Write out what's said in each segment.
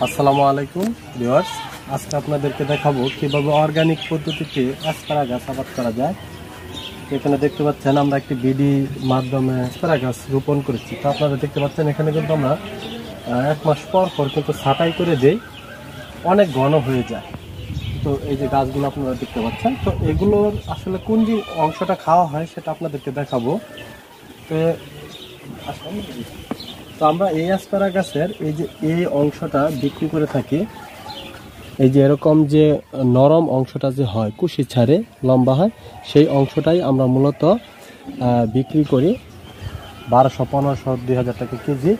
আসসালামু আলাইকুম ভিউয়ার্স, আজকে আপনাদেরকে দেখাবো কিভাবে অর্গানিক পদ্ধতিতে অ্যাসপারাগাস আবাদ করা যায়। এখানে দেখতে পাচ্ছেন আমরা একটি বিডি মাধ্যমে অ্যাসপারাগাস রোপণ করেছি। তো আপনারা দেখতে পাচ্ছেন এখানে কিন্তু আমরা 1 মাস পর পর কিন্তু ছাঁটাই করে দেই, অনেক ঘন হয়ে যায়। তো এই যে গাছগুলো আপনারা দেখতে পাচ্ছেন, তো এগুলোর আসলে কোন যে অংশটা খাওয়া হয় সেটা আপনাদেরকে দেখাবো। তো তো আমরা এই অ্যাসপারাগাসের এই অংশটা বিক্রি করে থাকি। এই যে এরকম যে নরম অংশটা যে হয়, কুশি ছাড়ে লম্বা হয়, সেই অংশটাই আমরা মূলত বিক্রি করি 1200, 1500, 2000 টাকা কেজি।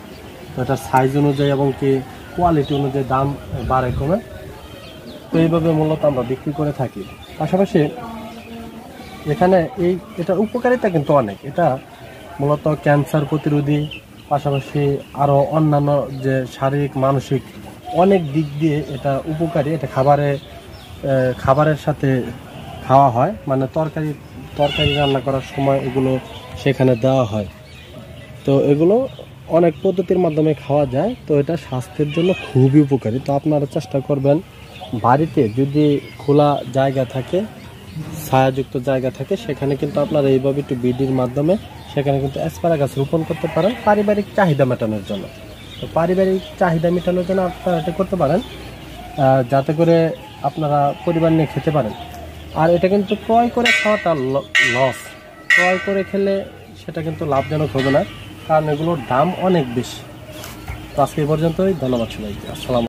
তো এটা সাইজ অনুযায়ী এবং কি কোয়ালিটি অনুযায়ী দাম বাড়ে কমে। তো এইভাবে মূলত আমরা বিক্রি করে থাকি। পাশাপাশি এখানে এটার উপকারিতা কিন্তু অনেক। এটা মূলত ক্যান্সার প্রতিরোধী, পাশাপাশি আরও অন্যান্য যে শারীরিক মানসিক অনেক দিক দিয়ে এটা উপকারী। এটা খাবারের সাথে খাওয়া হয়, মানে তরকারি রান্না করার সময় এগুলো সেখানে দেওয়া হয়। তো এগুলো অনেক পদ্ধতির মাধ্যমে খাওয়া যায়। তো এটা স্বাস্থ্যের জন্য খুবই উপকারী। তো আপনারা চেষ্টা করবেন বাড়িতে যদি খোলা জায়গা থাকে, ছায়াযুক্ত জায়গা থাকে, সেখানে কিন্তু আপনারা এইভাবে একটু বিডির মাধ্যমে সেখানে কিন্তু অ্যাসপারাগাস রোপণ করতে পারেন পারিবারিক চাহিদা মেটানোর জন্য। তো পারিবারিক চাহিদা মেটানোর জন্য আপনারা এটা করতে পারেন, যাতে করে আপনারা পরিবার নিয়ে খেতে পারেন। আর এটা কিন্তু ক্রয় করে খাওয়াটা লস। ক্রয় করে খেলে সেটা কিন্তু লাভজনক হবে না, কারণ এগুলোর দাম অনেক বেশি। তো আজকে এই পর্যন্তই। ধন্যবাদ সবাইকে। আসসালাম।